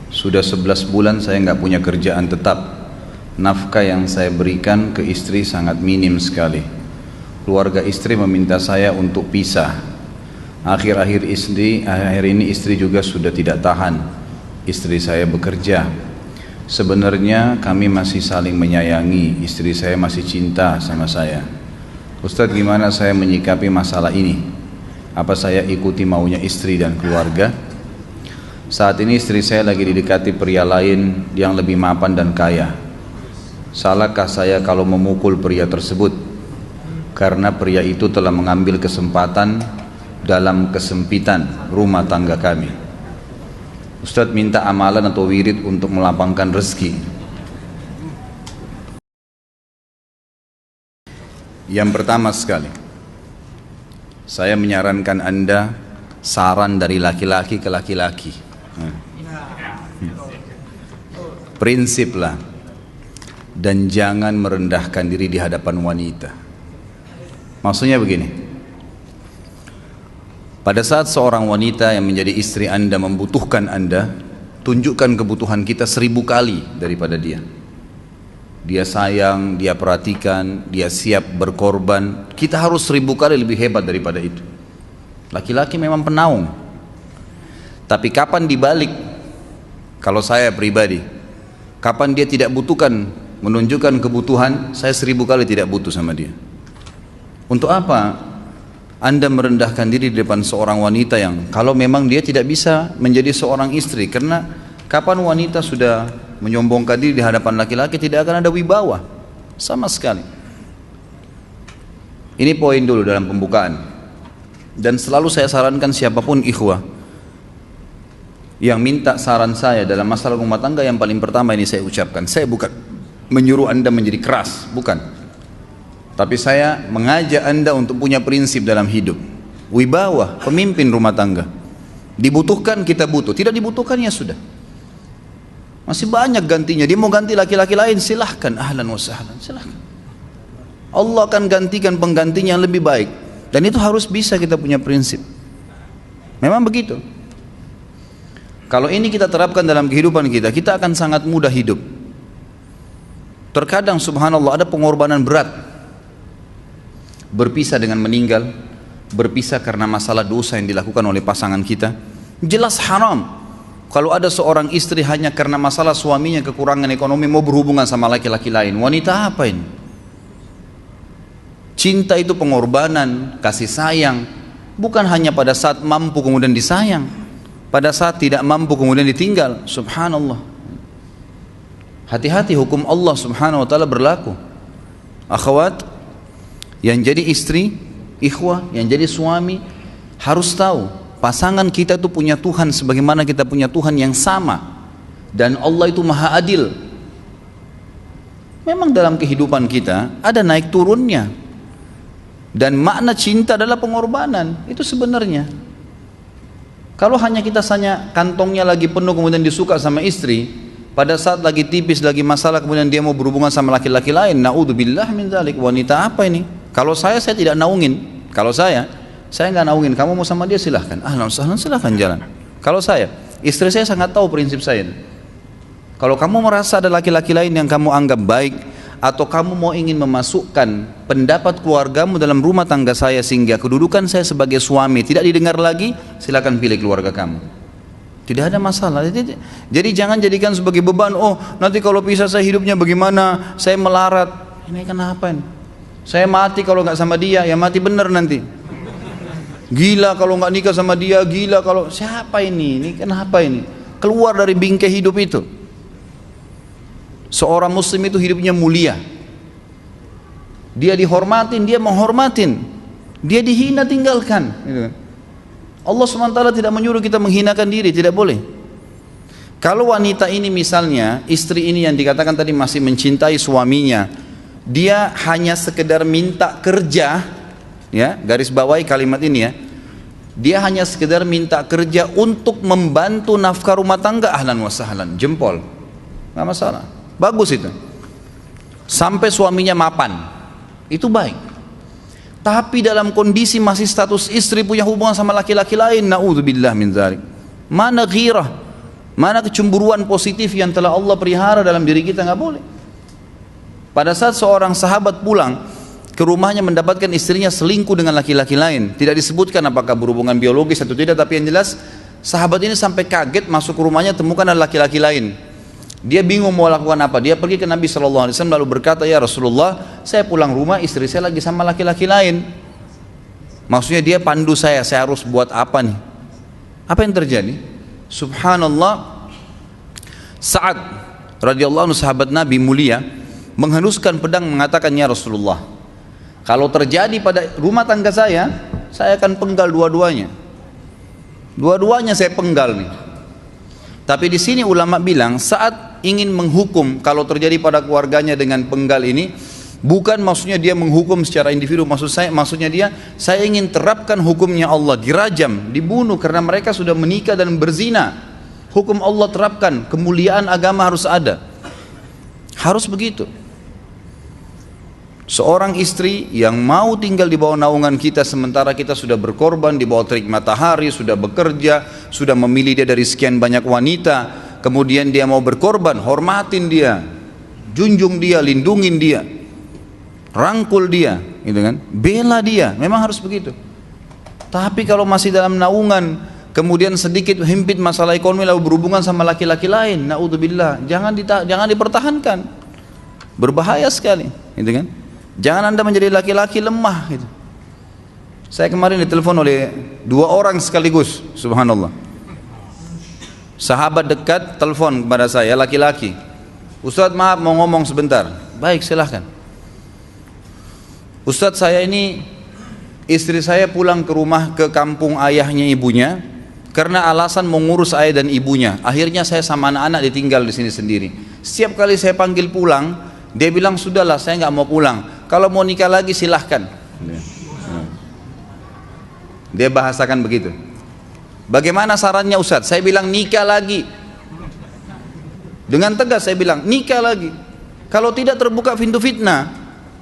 Sudah 11 bulan saya nggak punya kerjaan tetap. Nafkah yang saya berikan ke istri sangat minim sekali. Keluarga istri meminta saya untuk pisah. Akhir-akhir ini istri juga sudah tidak tahan. Istri saya bekerja. Sebenarnya kami masih saling menyayangi. Istri saya masih cinta sama saya. Ustadz, gimana saya menyikapi masalah ini? Apa saya ikuti maunya istri dan keluarga? Saat ini istri saya lagi didekati pria lain yang lebih mapan dan kaya. Salahkah saya kalau memukul pria tersebut? Karena pria itu telah mengambil kesempatan dalam kesempitan rumah tangga kami. Ustadz minta amalan atau wirid untuk melapangkan rezeki. Yang pertama sekali, saya menyarankan Anda saran dari laki-laki ke laki-laki. Prinsiplah dan jangan merendahkan diri di hadapan wanita. Maksudnya begini, pada saat seorang wanita yang menjadi istri Anda membutuhkan Anda, tunjukkan kebutuhan kita 1000 kali daripada dia. Dia sayang, dia perhatikan, dia siap berkorban. Kita harus 1000 kali lebih hebat daripada itu. Laki-laki memang penaung. Tapi kapan dibalik? Kalau saya pribadi, kapan dia tidak butuhkan, menunjukkan kebutuhan, saya 1000 kali tidak butuh sama dia. Untuk apa Anda merendahkan diri di depan seorang wanita yang kalau memang dia tidak bisa menjadi seorang istri? Karena kapan wanita sudah menyombongkan diri di hadapan laki-laki, tidak akan ada wibawa sama sekali. Ini poin dulu dalam pembukaan. Dan selalu saya sarankan siapapun ikhwah yang minta saran saya dalam masalah rumah tangga, yang paling pertama ini saya ucapkan, saya bukan menyuruh Anda menjadi keras, bukan. Tapi saya mengajak Anda untuk punya prinsip dalam hidup. Wibawa, pemimpin rumah tangga. Dibutuhkan kita butuh, tidak dibutuhkan ya sudah. Masih banyak gantinya. Dia mau ganti laki-laki lain, silahkan, ahlan wa sahlan, silahkan. Allah akan gantikan penggantinya yang lebih baik. Dan itu harus bisa kita punya prinsip. Memang begitu. Kalau ini kita terapkan dalam kehidupan kita, kita akan sangat mudah hidup. Terkadang subhanallah ada pengorbanan berat. Berpisah dengan meninggal, berpisah karena masalah dosa yang dilakukan oleh pasangan kita. Jelas haram. Kalau ada seorang istri hanya karena masalah suaminya kekurangan ekonomi mau berhubungan sama laki-laki lain, wanita apa ini? Cinta itu pengorbanan, kasih sayang. Bukan hanya pada saat mampu kemudian disayang, pada saat tidak mampu kemudian ditinggal. Subhanallah. Hati-hati, hukum Allah subhanahu wa ta'ala berlaku. Akhwat yang jadi istri, ikhwah yang jadi suami, harus tahu pasangan kita itu punya Tuhan sebagaimana kita punya Tuhan yang sama. Dan Allah itu maha adil. Memang dalam kehidupan kita ada naik turunnya. Dan makna cinta adalah pengorbanan. Itu sebenarnya. Kalau hanya kita kantongnya lagi penuh kemudian disuka sama istri, pada saat lagi tipis, lagi masalah kemudian dia mau berhubungan sama laki-laki lain, na'udzubillah min dzalik. Wanita apa ini? Kalau saya tidak naungin. Kalau saya nggak naungin. Kamu mau sama dia silahkan, ahlan sahlan, silahkan jalan. Kalau saya, istri saya sangat tahu prinsip saya. Kalau kamu merasa ada laki-laki lain yang kamu anggap baik, atau kamu mau ingin memasukkan pendapat keluargamu dalam rumah tangga saya sehingga kedudukan saya sebagai suami tidak didengar lagi, silakan pilih keluarga kamu. Tidak ada masalah. Jadi jangan jadikan sebagai beban. Oh, nanti kalau pisah saya hidupnya bagaimana? Saya melarat. Ini kenapa ini? Saya mati kalau nggak sama dia, ya mati bener nanti. Gila kalau nggak nikah sama dia, gila kalau siapa ini? Ini kenapa ini? Keluar dari bingkai hidup itu. Seorang muslim itu hidupnya mulia. Dia dihormatin, dia menghormatin. Dia dihina, tinggalkan. Allah SWT tidak menyuruh kita menghinakan diri, tidak boleh. Kalau wanita ini misalnya, istri ini yang dikatakan tadi masih mencintai suaminya, dia hanya sekedar minta kerja, ya, garis bawahi kalimat ini ya. Dia hanya sekedar minta kerja untuk membantu nafkah rumah tangga, ahlan wa sahlan, jempol. Enggak masalah. Bagus itu. Sampai suaminya mapan. Itu baik. Tapi dalam kondisi masih status istri punya hubungan sama laki-laki lain, naudzubillah min dzalik. Mana ghirah? Mana kecemburuan positif yang telah Allah pelihara dalam diri kita? Nggak boleh. Pada saat seorang sahabat pulang ke rumahnya mendapatkan istrinya selingkuh dengan laki-laki lain, tidak disebutkan apakah berhubungan biologis atau tidak, tapi yang jelas sahabat ini sampai kaget, masuk ke rumahnya temukan ada laki-laki lain. Dia bingung mau lakukan apa. Dia pergi ke Nabi SAW lalu berkata, ya Rasulullah, saya pulang rumah istri saya lagi sama laki-laki lain. Maksudnya dia pandu saya harus buat apa nih? Apa yang terjadi? Subhanallah, Sa'ad radhiyallahu anhu sahabat Nabi mulia menghenuskan pedang mengatakan, ya Rasulullah, kalau terjadi pada rumah tangga saya akan penggal dua-duanya. Dua-duanya saya penggal nih. Tapi di sini ulama bilang saat ingin menghukum kalau terjadi pada keluarganya dengan penggal ini, bukan maksudnya dia menghukum secara individu, maksudnya dia, saya ingin terapkan hukumnya Allah, dirajam, dibunuh karena mereka sudah menikah dan berzina. Hukum Allah terapkan, kemuliaan agama harus ada. Harus begitu. Seorang istri yang mau tinggal di bawah naungan kita sementara kita sudah berkorban di bawah terik matahari, sudah bekerja, sudah memilih dia dari sekian banyak wanita, kemudian dia mau berkorban, hormatin dia, junjung dia, lindungin dia, rangkul dia, gitu kan? Bela dia, memang harus begitu. Tapi kalau masih dalam naungan, kemudian sedikit himpit masalah ekonomi lalu berhubungan sama laki-laki lain, naudzubillah, jangan dipertahankan. Berbahaya sekali, gitu kan? Jangan Anda menjadi laki-laki lemah gitu. Saya kemarin ditelepon oleh dua orang sekaligus, subhanallah. Sahabat dekat telepon kepada saya, laki-laki. Ustadz maaf mau ngomong sebentar. Baik silahkan. Ustadz saya ini, istri saya pulang ke rumah ke kampung ayahnya ibunya karena alasan mengurus ayah dan ibunya. Akhirnya saya sama anak-anak ditinggal di sini sendiri. Setiap kali saya panggil pulang, dia bilang sudahlah saya nggak mau pulang. Kalau mau nikah lagi silahkan. Dia bahasakan begitu. Bagaimana sarannya Ustadz? Saya bilang nikah lagi. Dengan tegas saya bilang nikah lagi. Kalau tidak terbuka pintu fitnah.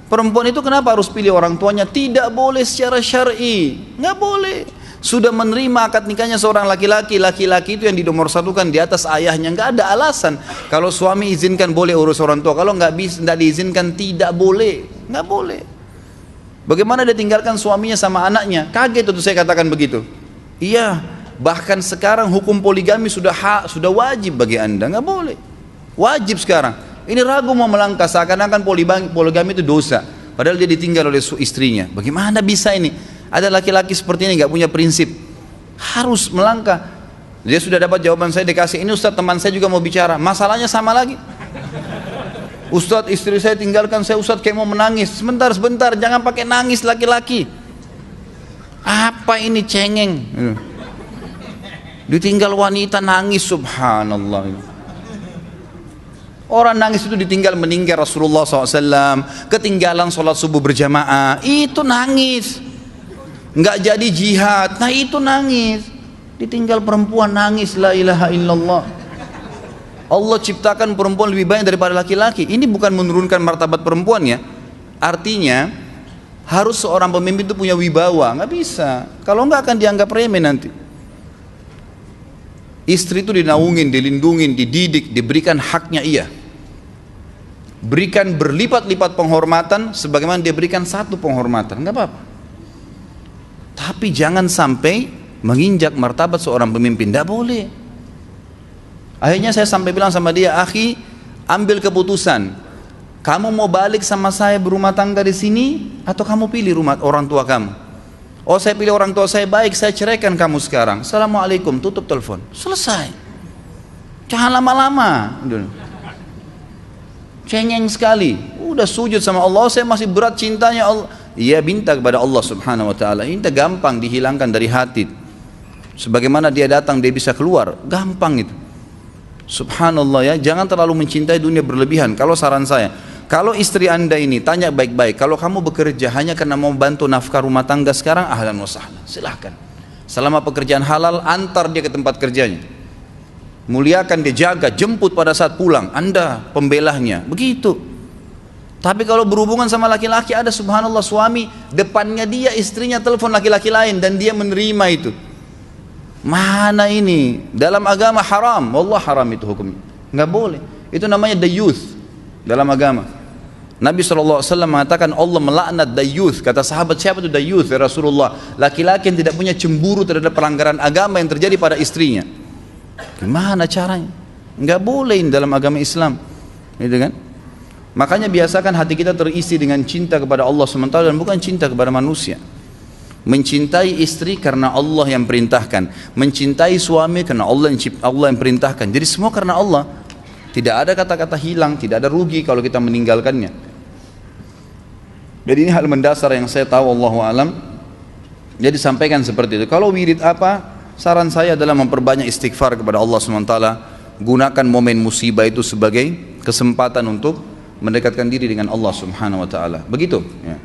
Perempuan itu kenapa harus pilih orang tuanya? Tidak boleh secara syar'i. Nggak boleh. Sudah menerima akad nikahnya seorang laki-laki, laki-laki itu yang dinomorsatukan di atas ayahnya, nggak ada alasan. Kalau suami izinkan boleh urus orang tua, kalau nggak diizinkan tidak boleh, nggak boleh. Bagaimana dia tinggalkan suaminya sama anaknya? Kaget itu saya katakan begitu. Iya, bahkan sekarang hukum poligami sudah wajib bagi Anda, nggak boleh. Wajib sekarang. Ini ragu mau melangkah seakan-akan poligami itu dosa, padahal dia ditinggal oleh istrinya. Bagaimana bisa ini? Ada laki-laki seperti ini nggak punya prinsip, harus melangkah. Dia sudah dapat jawaban saya dikasih ini, Ustadz teman saya juga mau bicara, masalahnya sama lagi. Ustadz istri saya tinggalkan saya, Ustadz kayak mau menangis. Sebentar, jangan pakai nangis laki-laki. Apa ini cengeng? Ditinggal wanita nangis, subhanallah. Orang nangis itu ditinggal meninggal Rasulullah SAW, ketinggalan sholat subuh berjamaah, itu nangis. Nggak jadi jihad, nah itu nangis. Ditinggal perempuan nangis, la ilaha illallah. Allah ciptakan perempuan lebih banyak daripada laki-laki. Ini bukan menurunkan martabat perempuan ya. Artinya harus seorang pemimpin itu punya wibawa. Nggak bisa, kalau nggak akan dianggap remeh nanti. Istri itu dinaungin, dilindungin, dididik, diberikan haknya ia. Berikan berlipat-lipat penghormatan sebagaimana dia berikan satu penghormatan, nggak apa-apa. Tapi jangan sampai menginjak martabat seorang pemimpin, tidak boleh. Akhirnya saya sampai bilang sama dia, akhi, ambil keputusan. Kamu mau balik sama saya berumah tangga di sini, atau kamu pilih rumah orang tua kamu? Oh saya pilih orang tua saya, baik saya ceraikan kamu sekarang. Assalamualaikum, tutup telepon, selesai. Jangan lama-lama. Cengeng sekali. Udah sujud sama Allah, saya masih berat cintanya Allah. Ia minta kepada Allah subhanahu wa ta'ala. Ini gampang dihilangkan dari hati. Sebagaimana dia datang dia bisa keluar, gampang itu. Subhanallah ya, jangan terlalu mencintai dunia berlebihan. Kalau saran saya, kalau istri anda ini tanya baik-baik, kalau kamu bekerja hanya karena mau bantu nafkah rumah tangga sekarang, ahlan wa sahlan, silahkan. Selama pekerjaan halal, antar dia ke tempat kerjanya. Muliakan dia, jaga, jemput pada saat pulang, anda pembelahnya, begitu. Tapi kalau berhubungan sama laki-laki, ada subhanallah suami depannya dia istrinya telepon laki-laki lain dan dia menerima itu. Mana ini? Dalam agama haram, wallah haram itu hukumnya. Nggak boleh. Itu namanya dayuth dalam agama. Nabi SAW mengatakan Allah melaknat dayuth. Kata sahabat, siapa itu dayuth ya Rasulullah? Laki-laki yang tidak punya cemburu terhadap pelanggaran agama yang terjadi pada istrinya. Gimana caranya? Nggak boleh dalam agama Islam, gitu kan? Makanya biasakan hati kita terisi dengan cinta kepada Allah SWT dan bukan cinta kepada manusia. Mencintai istri karena Allah yang perintahkan, mencintai suami karena Allah yang perintahkan. Jadi semua karena Allah. Tidak ada kata-kata hilang, tidak ada rugi kalau kita meninggalkannya. Jadi ini hal mendasar yang saya tahu, Allahu alam. Jadi sampaikan seperti itu. Kalau wirid apa? Saran saya adalah memperbanyak istighfar kepada Allah SWT. Gunakan momen musibah itu sebagai kesempatan untuk mendekatkan diri dengan Allah Subhanahu wa taala. Begitu ya.